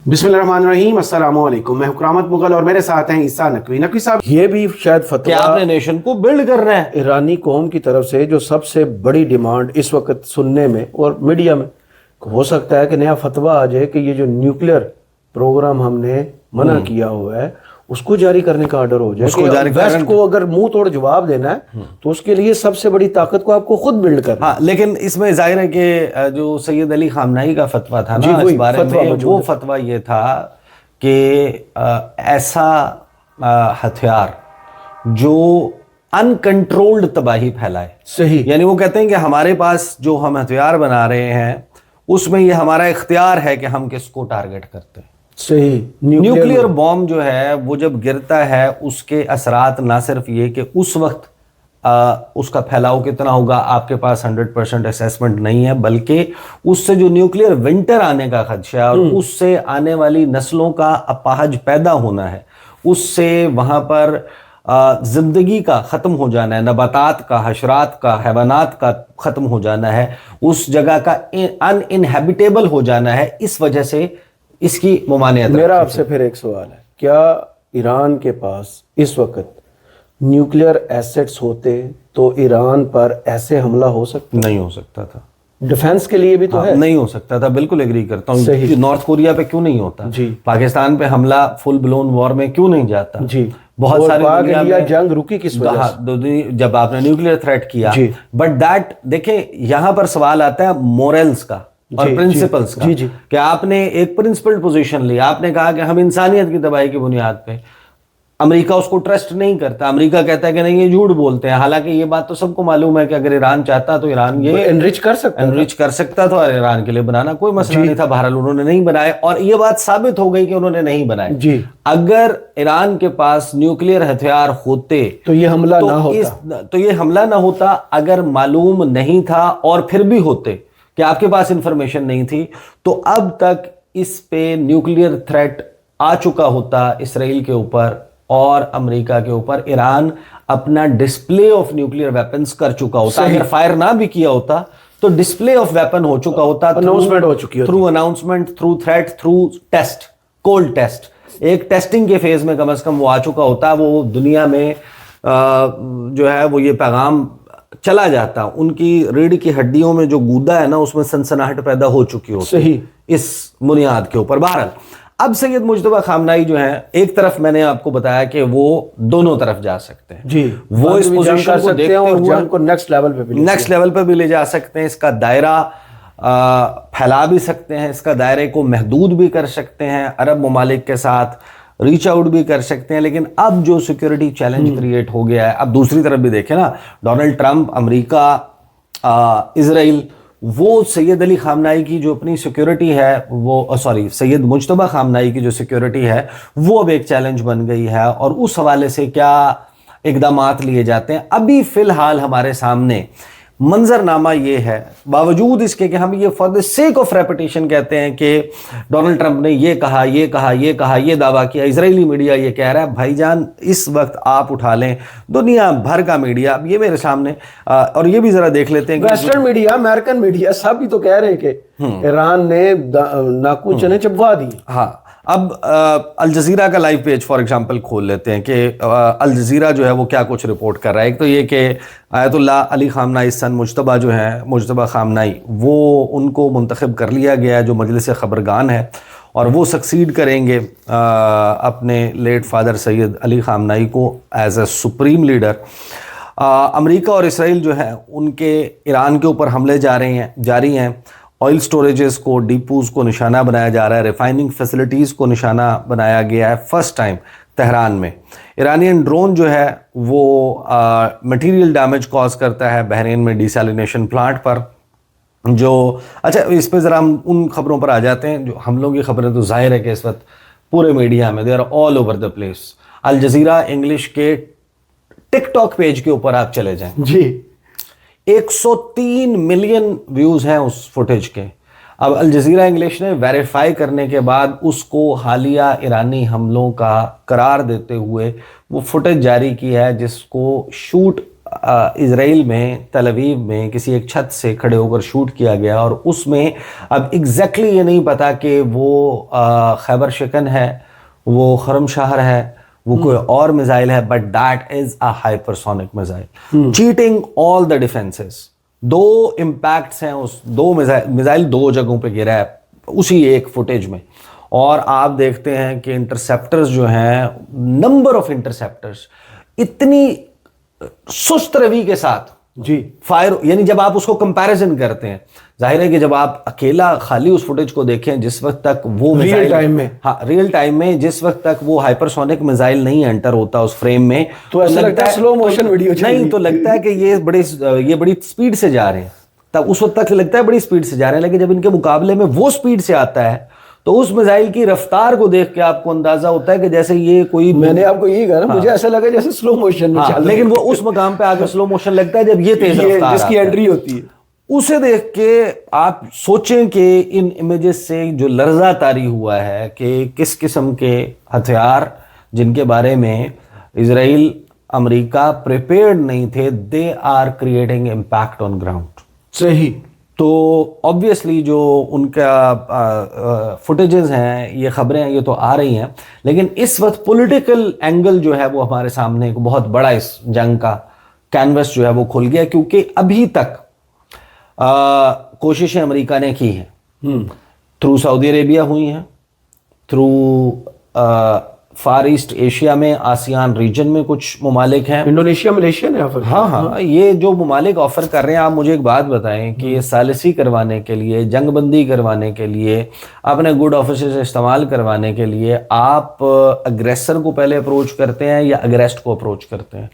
بسم اللہ الرحمن الرحیم، السلام علیکم۔ میں حکرامت مغل اور میرے ساتھ ہیں عیسیٰ نقوی۔ نقوی صاحب، یہ بھی شاید کہ فتویٰ آپ نے نیشن کو بلڈ کر رہے ہیں ایرانی قوم کی طرف سے جو سب سے بڑی ڈیمانڈ اس وقت سننے میں اور میڈیا میں ہو سکتا ہے کہ نیا فتویٰ آ جائے کہ یہ جو نیوکلیئر پروگرام ہم نے منع کیا ہوا ہے اس کو جاری کرنے کا آرڈر ہو جائے کہ ویسٹ کو اگر منہ توڑ جواب دینا ہے تو اس کے لیے سب سے بڑی طاقت کو آپ کو خود بلڈ کرنا ہے۔ ہاں، لیکن اس میں ظاہر ہے کہ جو سید علی خامنئی کا فتویٰ تھا نا اس بارے میں، وہ فتویٰ یہ تھا کہ ایسا ہتھیار جو ان کنٹرولڈ تباہی پھیلائے، صحیح، یعنی وہ کہتے ہیں کہ ہمارے پاس جو ہم ہتھیار بنا رہے ہیں اس میں یہ ہمارا اختیار ہے کہ ہم کس کو ٹارگٹ کرتے ہیں۔ صحیح، نیوکلیئر بوم جو ہے وہ جب گرتا ہے اس کے اثرات نہ صرف یہ کہ اس وقت اس کا پھیلاؤ کتنا ہوگا آپ کے پاس 100% اسیسمنٹ نہیں ہے، بلکہ اس سے جو نیوکلیئر ونٹر آنے کا خدشہ ہے اور اس سے آنے والی نسلوں کا اپاہج پیدا ہونا ہے، اس سے وہاں پر زندگی کا ختم ہو جانا ہے، نباتات کا، حشرات کا، حیوانات کا ختم ہو جانا ہے، اس جگہ کا ان انہیبیٹیبل ہو جانا ہے، اس وجہ سے اس کی ممانعت۔ میرا آپ سے پھر ایک سوال ہے، کیا ایران کے پاس اس وقت نیوکلیئر ایسٹس ہوتے تو ایران پر ایسے حملہ ہو سکتا؟ نہیں ہو سکتا تھا، ڈیفنس کے لیے بھی تو ہے، نہیں ہو سکتا تھا، بالکل ایگری کرتا ہوں۔ نارتھ کوریا پہ کیوں نہیں ہوتا؟ جی، پاکستان پہ حملہ فل بلون وار میں کیوں نہیں جاتا؟ جی، بہت ساری دنیا میں جنگ رکی کس وجہ سے؟ جب آپ نے نیوکلیئر تھریٹ کیا، بٹ دیٹ دیکھیں یہاں پر سوال آتا ہے مورلز کا اور پرنسپلز کا، کہ آپ نے ایک پرنسپل پوزیشن لی، آپ نے کہا کہ ہم انسانیت کی تباہی کی بنیاد پہ، امریکہ اس کو ٹرسٹ نہیں کرتا، امریکہ کہتا ہے کہ نہیں یہ جھوٹ بولتے ہیں، حالانکہ یہ بات تو سب کو معلوم ہے کہ اگر ایران چاہتا تو ایران یہ انرچ کر سکتا تھا اور ایران کے لیے بنانا کوئی مسئلہ نہیں تھا، بہرحال انہوں نے نہیں بنائے اور یہ بات ثابت ہو گئی کہ انہوں نے نہیں بنائے۔ جی، اگر ایران کے پاس نیوکلیئر ہتھیار ہوتے تو یہ حملہ نہ ہوتا، اگر معلوم نہیں تھا اور پھر بھی ہوتے کہ آپ کے پاس انفارمیشن نہیں تھی تو اب تک اس پہ نیوکلیئر تھریٹ آ چکا ہوتا اسرائیل کے اوپر اور امریکہ کے اوپر، ایران اپنا ڈسپلے آف نیوکلیئر ویپنز کر چکا ہوتا، اگر فائر نہ بھی کیا ہوتا تو ڈسپلے آف ویپن ہو چکا ہوتا، اناؤنسمنٹ ہو چکی ہوتی، through announcement, through threat, through test, cold test, ایک ٹیسٹنگ کے فیز میں کم از کم وہ آ چکا ہوتا، وہ دنیا میں جو ہے وہ یہ پیغام چلا جاتا، ان کی ریڑھ کی ہڈیوں میں جو گودا ہے نا اس میں سنسناہٹ پیدا ہو چکی ہوتی، صحیح، اس بنیاد کے اوپر۔ بہرحال اب سید مجتبیٰ خامنئی جو ہیں، ایک طرف میں نے آپ کو بتایا کہ وہ دونوں طرف جا سکتے ہیں، جی، وہ اس پوزیشن کو دیکھتے ہوئے جنگ کو نیکسٹ لیول پہ بھی لے جا سکتے ہیں، اس کا دائرہ پھیلا بھی سکتے ہیں، اس کا دائرے کو محدود بھی کر سکتے ہیں، عرب ممالک کے ساتھ ریچ آؤٹ بھی کر سکتے ہیں، لیکن اب جو سیکیورٹی چیلنج کریٹ ہو گیا ہے، اب دوسری طرف بھی دیکھیں نا، ڈونلڈ ٹرمپ، امریکہ، اسرائیل، وہ سید علی خامنئی کی جو اپنی سیکیورٹی ہے وہ سید مجتبیٰ خامنئی کی جو سیکیورٹی ہے وہ اب ایک چیلنج بن گئی ہے، اور اس حوالے سے کیا اقدامات لیے جاتے ہیں۔ ابھی فی الحال ہمارے سامنے منظر نامہ یہ ہے، باوجود اس کے کہ ہم یہ for the sake of repetition کہتے ہیں کہ ڈونلڈ ٹرمپ نے یہ کہا، یہ دعویٰ کیا، اسرائیلی میڈیا یہ کہہ رہا ہے، بھائی جان اس وقت آپ اٹھا لیں دنیا بھر کا میڈیا، اب یہ میرے سامنے، اور یہ بھی ذرا دیکھ لیتے ہیں کہ ویسٹرن میڈیا، امریکن میڈیا سب بھی تو کہہ رہے ہیں کہ ایران نے ناکو چنے چبوا دی۔ ہاں، اب الجزیرہ کا لائیو پیج فار ایگزامپل کھول لیتے ہیں کہ الجزیرہ جو ہے وہ کیا کچھ رپورٹ کر رہا ہے۔ ایک تو یہ کہ آیت اللہ علی خامنئی سن مجتبیٰ جو ہیں، مجتبیٰ خامنئی، وہ ان کو منتخب کر لیا گیا ہے جو مجلس خبرگان ہے، اور وہ سکسیڈ کریں گے اپنے لیٹ فادر سید علی خامنئی کو ایز اے سپریم لیڈر۔ امریکہ اور اسرائیل جو ہے ان کے ایران کے اوپر حملے جاری ہیں، آئل سٹوریجز کو، ڈیپوز کو نشانہ بنایا جا رہا ہے، ریفائننگ فیسلٹیز کو نشانہ بنایا گیا ہے فرسٹ ٹائم تہران میں۔ ایرانین ڈرون جو ہے وہ مٹیریل ڈیمیج کاز کرتا ہے بحرین میں ڈیسیلینیشن پلانٹ پر، جو اچھا اس پہ ذرا ہم ان خبروں پر آ جاتے ہیں جو حملوں کی خبریں تو ظاہر ہے کہ اس وقت پورے میڈیا میں they are all over the place. Al Jazeera English کے ٹک ٹاک پیج کے اوپر آپ چلے جائیں، جی، 103 ملین ویوز ہیں اس فوٹیج کے۔ اب الجزیرہ انگلش نے ویریفائی کرنے کے بعد اس کو حالیہ ایرانی حملوں کا قرار دیتے ہوئے وہ فوٹیج جاری کی ہے، جس کو شوٹ اسرائیل میں تل ابیب میں کسی ایک چھت سے کھڑے ہو کر شوٹ کیا گیا, اور اس میں اب ایگزیکٹلی یہ نہیں پتا کہ وہ خیبر شکن ہے, وہ خرم شہر ہے, وہ کوئی اور میزائل ہے, but that is a hypersonic missile cheating all the defences. 2 impacts ہیں اس 2 میزائل 2 جگہوں پہ گرا ہے اسی ایک فوٹیج میں, اور آپ دیکھتے ہیں کہ انٹرسیپٹرز جو ہیں, نمبر آف انٹرسیپٹرز اتنی سست روی کے ساتھ جی فائر, یعنی جب آپ اس کو کمپیریزن کرتے ہیں, ظاہر ہے کہ جب آپ اکیلا خالی اس فوٹیج کو دیکھیں جس وقت تک وہ ریئل ٹائم میں, ہاں ریئل ٹائم میں جس وقت تک وہ ہائپرسونک میزائل نہیں انٹر ہوتا اس فریم میں, تو ایسا لگتا ہے سلو موشن ویڈیو نہیں, تو لگتا ہے کہ یہ بڑی سپیڈ سے جا رہے ہیں, تب اس وقت تک لگتا ہے بڑی سپیڈ سے جا رہے ہیں, لیکن جب ان کے مقابلے میں وہ سپیڈ سے آتا ہے تو اس میزائل کی رفتار کو دیکھ کے آپ کو اندازہ ہوتا ہے کہ جیسے یہ کوئی, میں نے آپ کو یہی کہا نا, مجھے ایسا لگا جیسے سلو موشن میں چل رہا ہے, لیکن وہ اس مقام پہ آگے سلو موشن لگتا ہے جب یہ تیز رفتار جس کی انٹری ہوتی ہے. اسے دیکھ کے آپ سوچیں کہ ان امیجز سے جو لرزہ طاری ہوا ہے کہ کس قسم کے ہتھیار جن کے بارے میں اسرائیل امریکہ پریپیئرڈ نہیں تھے, they are creating impact on ground. صحیح. تو آبویسلی جو ان کا فوٹیجز ہیں, یہ خبریں ہیں, یہ تو آ رہی ہیں, لیکن اس وقت پولیٹیکل اینگل جو ہے وہ ہمارے سامنے ایک بہت بڑا اس جنگ کا کینوس جو ہے وہ کھل گیا, کیونکہ ابھی تک کوششیں امریکہ نے کی ہیں, تھرو سعودی عربیہ ہوئی ہیں, تھرو فار ایسٹ ایشیا میں آسیان ریجن میں کچھ ممالک ہیں, انڈونیشیا ملیشیا نے آفر, ہاں یہ جو ممالک آفر کر رہے ہیں. آپ مجھے ایک بات بتائیں کہ ثالثی کروانے کے لیے, جنگ بندی کروانے کے لیے, اپنے گڈ آفیسز استعمال کروانے کے لیے آپ اگریسر کو پہلے اپروچ کرتے ہیں یا اگریسٹ کو اپروچ کرتے ہیں؟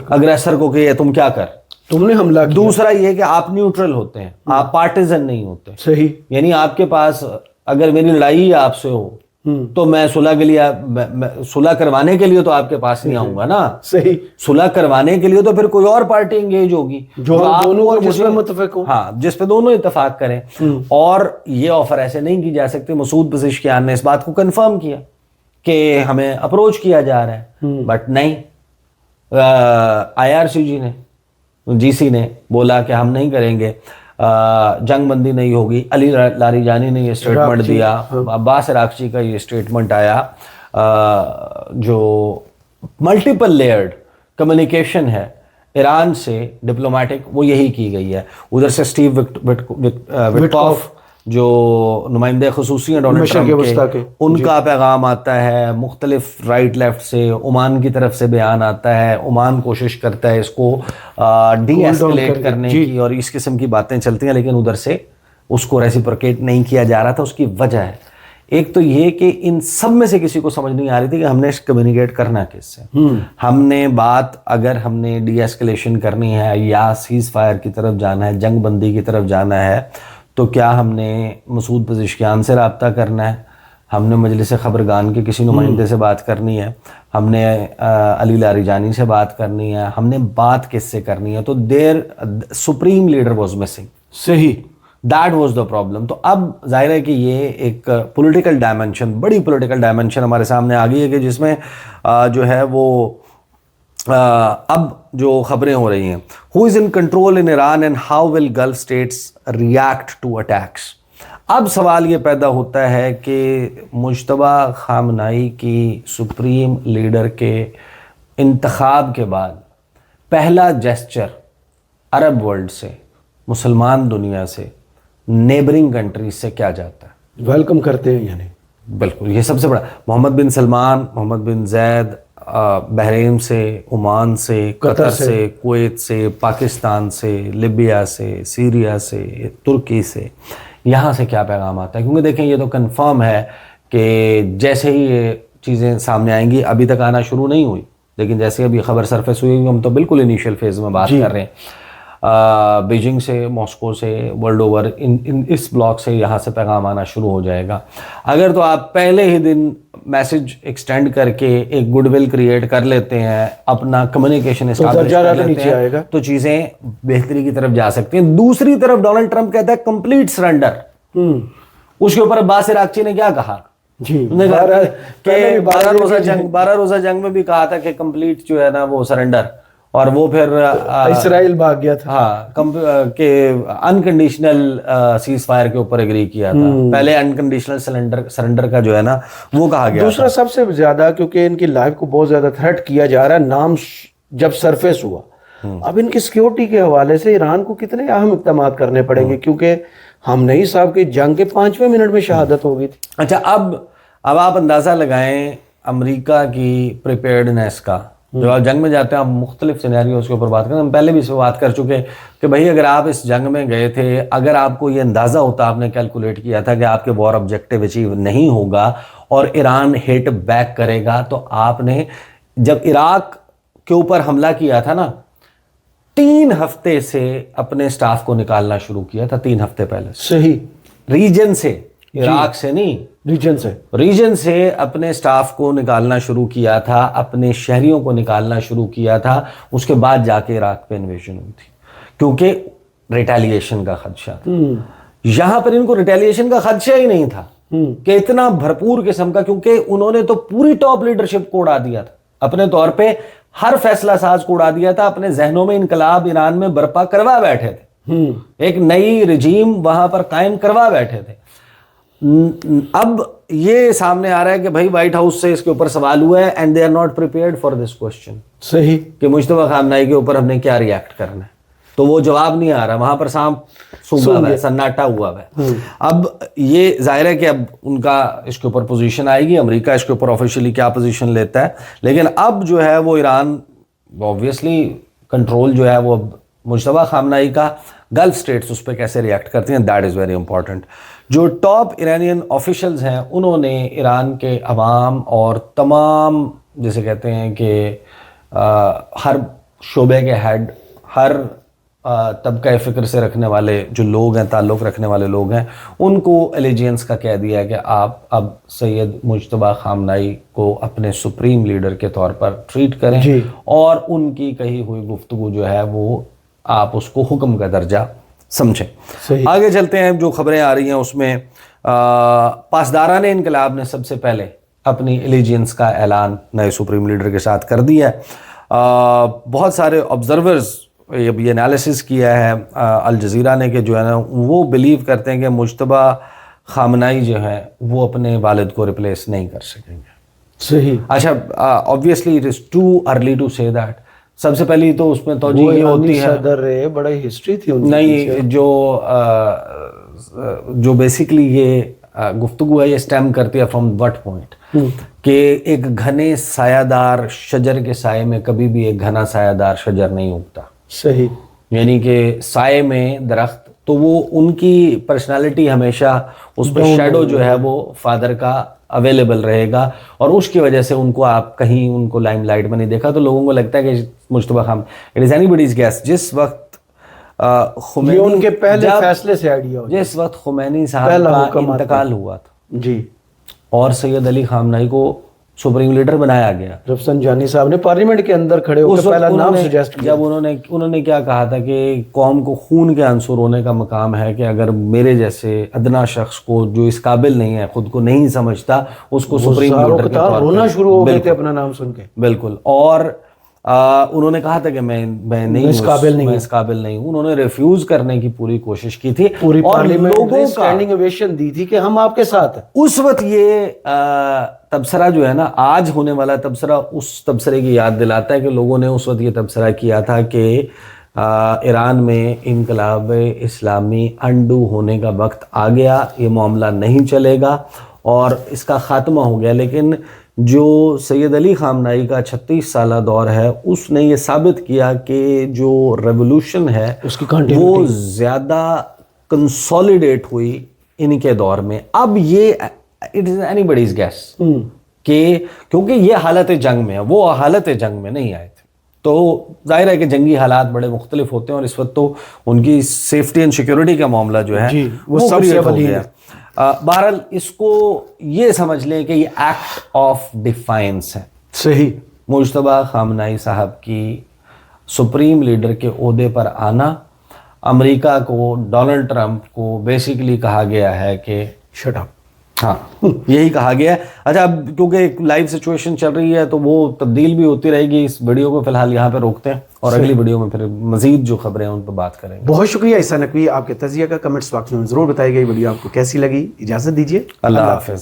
اگریسر کو کہ تم کیا کر, تم نے حملہ کیا. دوسرا یہ کہ آپ نیوٹرل ہوتے ہیں, آپ پارٹیزن نہیں ہوتے. صحیح. یعنی آپ کے پاس اگر میری لڑائی آپ سے ہو تو میں صلح کے لیے, صلح کروانے کے لیے تو آپ کے پاس نہیں آؤں گا نا. صحیح. صلح کروانے کے لیے تو پھر کوئی اور پارٹی انگیج ہوگی جو دونوں جس میں متفق ہو, ہاں جس پہ دونوں اتفاق کریں. اور یہ آفر ایسے نہیں کی جا سکتے. مسعود پزشکیان نے اس بات کو کنفرم کیا کہ ہمیں اپروچ کیا جا رہا ہے, بٹ نہیں, IRCG نے, GC نے بولا کہ ہم نہیں کریں گے, جنگ بندی نہیں ہوگی. علی لاریجانی نے یہ اسٹیٹمنٹ دیا, عباس عراقچی کا یہ اسٹیٹمنٹ آیا. جو ملٹیپل لیئرڈ کمیونیکیشن ہے ایران سے ڈپلومیٹک, وہ یہی کی گئی ہے. ادھر سے اسٹیو وٹکوف جو نمائندہ خصوصی ہیں ڈونلڈ ٹرمپ کے, ان کا پیغام آتا ہے مختلف رائٹ لیفٹ سے. عمان کی طرف سے بیان آتا ہے, عمان کوشش کرتا ہے اس کو ڈی ایسکیلیٹ کرنے کی, اور اس قسم کی باتیں چلتی ہیں, لیکن ادھر سے اس کو ریسیپروکیٹ نہیں کیا جا رہا تھا. اس کی وجہ ہے ایک تو یہ کہ ان سب میں سے کسی کو سمجھ نہیں آ رہی تھی کہ ہم نے کمیونیکیٹ کرنا کس سے. ہم نے بات, اگر ہم نے ڈی ایسکیلیشن کرنی ہے یا سیز فائر کی طرف جانا ہے, جنگ بندی کی طرف جانا ہے, تو کیا ہم نے مسعود پزشکیان سے رابطہ کرنا ہے, ہم نے مجلس خبرگان کے کسی نمائندے سے بات کرنی ہے, ہم نے علی لاریجانی سے بات کرنی ہے, ہم نے بات کس سے کرنی ہے؟ تو دیر سپریم لیڈر واز مسنگ. صحیح. That was the problem. تو اب ظاہر ہے کہ یہ ایک پولیٹیکل ڈائمنشن, بڑی پولیٹیکل ڈائمنشن ہمارے سامنے آ گئی ہے کہ جس میں جو ہے وہ اب جو خبریں ہو رہی ہیں, who is in control in Iran and how will Gulf states react to attacks. اب سوال یہ پیدا ہوتا ہے کہ مجتبیٰ خامنائی کی سپریم لیڈر کے انتخاب کے بعد پہلا جیسچر عرب ورلڈ سے, مسلمان دنیا سے, نیبرنگ کنٹریز سے کیا جاتا ہے؟ ویلکم کرتے ہیں. یعنی بالکل یہ سب سے بڑا, محمد بن سلمان, محمد بن زید, بحرین سے, عمان سے, قطر سے, کویت سے, پاکستان سے, لیبیا سے, سیریا سے, ترکی سے, یہاں سے کیا پیغام آتا ہے؟ کیونکہ دیکھیں یہ تو کنفرم ہے کہ جیسے ہی یہ چیزیں سامنے آئیں گی, ابھی تک آنا شروع نہیں ہوئی, لیکن جیسے ابھی خبر سرفیس ہوئی, ہم تو بالکل انیشیل فیز میں بات کر رہے ہیں, بیجنگ سے, ماسکو سے, ورلڈ اوور, اس بلاک سے یہاں سے پیغام آنا شروع ہو جائے گا. اگر تو آپ پہلے ہی دن میسج ایکسٹینڈ کر کے ایک گڈ ول کریٹ کر لیتے ہیں, اپنا کمیونیکیشن اسٹیبلش کر لیتے ہیں, تو چیزیں بہتری کی طرف جا سکتی ہیں. دوسری طرف ڈونلڈ ٹرمپ کہتا ہے کمپلیٹ سرنڈر. اس کے اوپر عباس عراقچی نے کیا کہا؟ جی, 12 روزہ جنگ میں بھی کہا تھا کہ کمپلیٹ جو ہے نا وہ سرنڈر, اور وہ پھر اسرائیل بھاگ گیا تھا. ہاں کہ انکنڈیشنل سیز فائر کے اوپر ایگری کیا تھا. پہلے انکنڈیشنل سرنڈر کا جو ہے نا وہ کہا گیا. دوسرا سب سے زیادہ کیونکہ ان کی لائف کو بہت زیادہ تھریٹ کیا جا رہا ہے نام جب سرفیس ہوا, اب ان کی سیکیورٹی کے حوالے سے ایران کو کتنے اہم اقدامات کرنے پڑیں گے, کیونکہ ہم نہیں صاحب کی جنگ کے 5ویں منٹ میں شہادت ہو گئی تھی. اچھا اب آپ اندازہ لگائیں امریکہ کی پریپیئرڈنیس کا. جو آپ جنگ میں جاتے ہیں آپ مختلف سینیریوز کے اوپر بات کریں, ہم پہلے بھی اس پہ بات کر چکے کہ بھائی اگر آپ اس جنگ میں گئے تھے, اگر آپ کو یہ اندازہ ہوتا, آپ نے کیلکولیٹ کیا تھا کہ آپ کے وار آبجیکٹیو اچیو نہیں ہوگا اور ایران ہٹ بیک کرے گا, تو آپ نے جب عراق کے اوپر حملہ کیا تھا نا 3 ہفتے سے اپنے سٹاف کو نکالنا شروع کیا تھا. 3 ہفتے پہلے صحیح ریجن سے, عراق سے نہیں, ریجن سے اپنے سٹاف کو نکالنا شروع کیا تھا, اپنے شہریوں کو نکالنا شروع کیا تھا. اس کے بعد جا کے عراق پہ انویژن ہوئی تھی, کیونکہ ریٹیلیشن کا خدشہ تھا. یہاں پر ان کو ریٹیلیشن کا خدشہ ہی نہیں تھا کہ اتنا بھرپور قسم کا, کیونکہ انہوں نے تو پوری ٹاپ لیڈرشپ کو اڑا دیا تھا اپنے طور پہ, ہر فیصلہ ساز کو اڑا دیا تھا, اپنے ذہنوں میں انقلاب ایران میں برپا کروا بیٹھے تھے, ایک نئی رجیم وہاں پر قائم کروا بیٹھے تھے. اب یہ سامنے آ رہا ہے کہ بھائی وائٹ ہاؤس سے اس کے اوپر سوال ہوا ہے and they are not prepared for this question. صحیح کہ مجتبیٰ خامنہئی کے اوپر ہم نے کیا ریئیکٹ کرنا ہے, تو وہ جواب نہیں آ رہا, وہاں پر سانپ سونگا ہوا ہے, سناٹا ہوا ہے. اب یہ ظاہر ہے کہ اب ان کا اس کے اوپر پوزیشن آئے گی, امریکہ اس کے اوپر آفیشیلی کیا پوزیشن لیتا ہے, لیکن اب جو ہے وہ ایران آبویسلی کنٹرول جو ہے وہ مجتبیٰ خامنہئی کا, گلف سٹیٹس اس پہ کیسے ریئیکٹ کرتی ہیں, دیٹ از ویری امپورٹنٹ. جو ٹاپ ایرانین آفیشلز ہیں انہوں نے ایران کے عوام اور تمام جیسے کہتے ہیں کہ ہر شعبے کے ہیڈ, ہر طبقہ فکر سے رکھنے والے جو لوگ ہیں, تعلق رکھنے والے لوگ ہیں, ان کو الیجینس کا کہہ دیا ہے کہ آپ اب سید مجتبیٰ خامنہئی کو اپنے سپریم لیڈر کے طور پر ٹریٹ کریں اور ان کی کہی ہوئی گفتگو جو ہے وہ آپ اس کو حکم کا درجہ سمجھیں. آگے چلتے ہیں, جو خبریں آ رہی ہیں اس میں پاسداران انقلاب نے سب سے پہلے اپنی الیجینس کا اعلان نئے سپریم لیڈر کے ساتھ کر دیا ہے. بہت سارے آبزرورز یہ انالیسس کیا ہے الجزیرہ نے کہ جو ہے نا وہ بلیو کرتے ہیں کہ مجتبیٰ خامنہئی جو ہے وہ اپنے والد کو ریپلیس نہیں کر سکیں گے. صحیح. اچھا obviously it is too early to say that. سب سے پہلی تو اس میں توجہ یہ ہوتی ہے, صدر رہے, بڑا ہسٹری تھی ان کی. نہیں, جو بیسیکلی یہ گفتگو ہے یہ سٹیم کرتی ہے فرام وٹ پوائنٹ کہ ایک گھنے سایہ دار شجر کے سائے میں کبھی بھی ایک گھنا سایہ دار شجر نہیں اگتا. صحیح. یعنی کہ سائے میں درخت, تو وہ ان کی پرسنالٹی ہمیشہ اس پہ شیڈو جو ہے وہ فادر کا اویلیبل رہے گا, اور اس کی وجہ سے ان کو آپ کہیں ان کو لائم لائٹ میں نہیں دیکھا, تو لوگوں کو لگتا ہے کہ Mojtaba Khamenei, it is anybody's guess, جس وقت خمینی ان کے پہلے فیصلے سے آئیڈیا ہو, جس وقت خمینی صاحب کا انتقال ہوا تھا جی, اور سید علی خامنہئی کو سپریم لیڈر بنایا گیا, رفسنجانی صاحب نے پارلیمنٹ کے اندر کھڑے ہو کے پہلا نام سجیسٹ کیا. جب انہوں نے کیا کہا تھا کہ قوم کو خون کے عنصر ہونے کا مقام ہے, کہ اگر میرے جیسے ادنا شخص کو جو اس قابل نہیں ہے, خود کو نہیں سمجھتا, اس کو سپریم لیڈر کے طور پر رونا شروع ہو گئے تھے اپنا نام سن کے. بالکل. اور انہوں نے کہا تھا کہ میں نہیں اس قابل نہیں ہوں. انہوں نے ریفیوز کرنے کی پوری کوشش کی تھی, پوری اور پارلیمنٹ لوگوں نے اسٹینڈنگ اویشن دی تھی کہ ہم آپ کے ساتھ ہیں. اس وقت یہ تبصرہ جو ہے نا, آج ہونے والا تبصرہ اس تبصرے کی یاد دلاتا ہے کہ لوگوں نے اس وقت یہ تبصرہ کیا تھا کہ ایران میں انقلاب اسلامی انڈو ہونے کا وقت آ گیا, یہ معاملہ نہیں چلے گا اور اس کا خاتمہ ہو گیا. لیکن جو سید علی خامنہئی کا 36 سالہ دور ہے, اس نے یہ ثابت کیا کہ جو ریولوشن ہے اس کی وہ زیادہ کنسولیڈیٹ ہوئی ان کے دور میں. اب یہ it is anybody's guess کہ کیونکہ یہ حالت جنگ میں ہے, وہ حالت جنگ میں نہیں آئے تھے, تو ظاہر ہے کہ جنگی حالات بڑے مختلف ہوتے ہیں, اور اس وقت تو ان کی سیفٹی اینڈ سیکیورٹی کا معاملہ جو ہے وہ سب سے ہو گیا. بہرحال اس کو یہ سمجھ لیں کہ یہ ایکٹ آف ڈیفائنس ہے. صحیح. مجتبیٰ خامنہئی صاحب کی سپریم لیڈر کے عہدے پر آنا, امریکہ کو, ڈونلڈ ٹرمپ کو بیسیکلی کہا گیا ہے کہ شٹ اپ, ہاں یہی کہا گیا ہے. اچھا اب کیونکہ ایک لائیو سچویشن چل رہی ہے تو وہ تبدیل بھی ہوتی رہے گی. اس ویڈیو کو فی الحال یہاں پہ روکتے ہیں اور اگلی ویڈیو میں پھر مزید جو خبریں ہیں ان پہ بات کریں گے. بہت شکریہ عیسیٰ نقوی آپ کے تجزیہ کا. کمنٹس باکس میں ضرور بتائیے گا یہ ویڈیو آپ کو کیسی لگی. اجازت دیجیے. اللہ حافظ.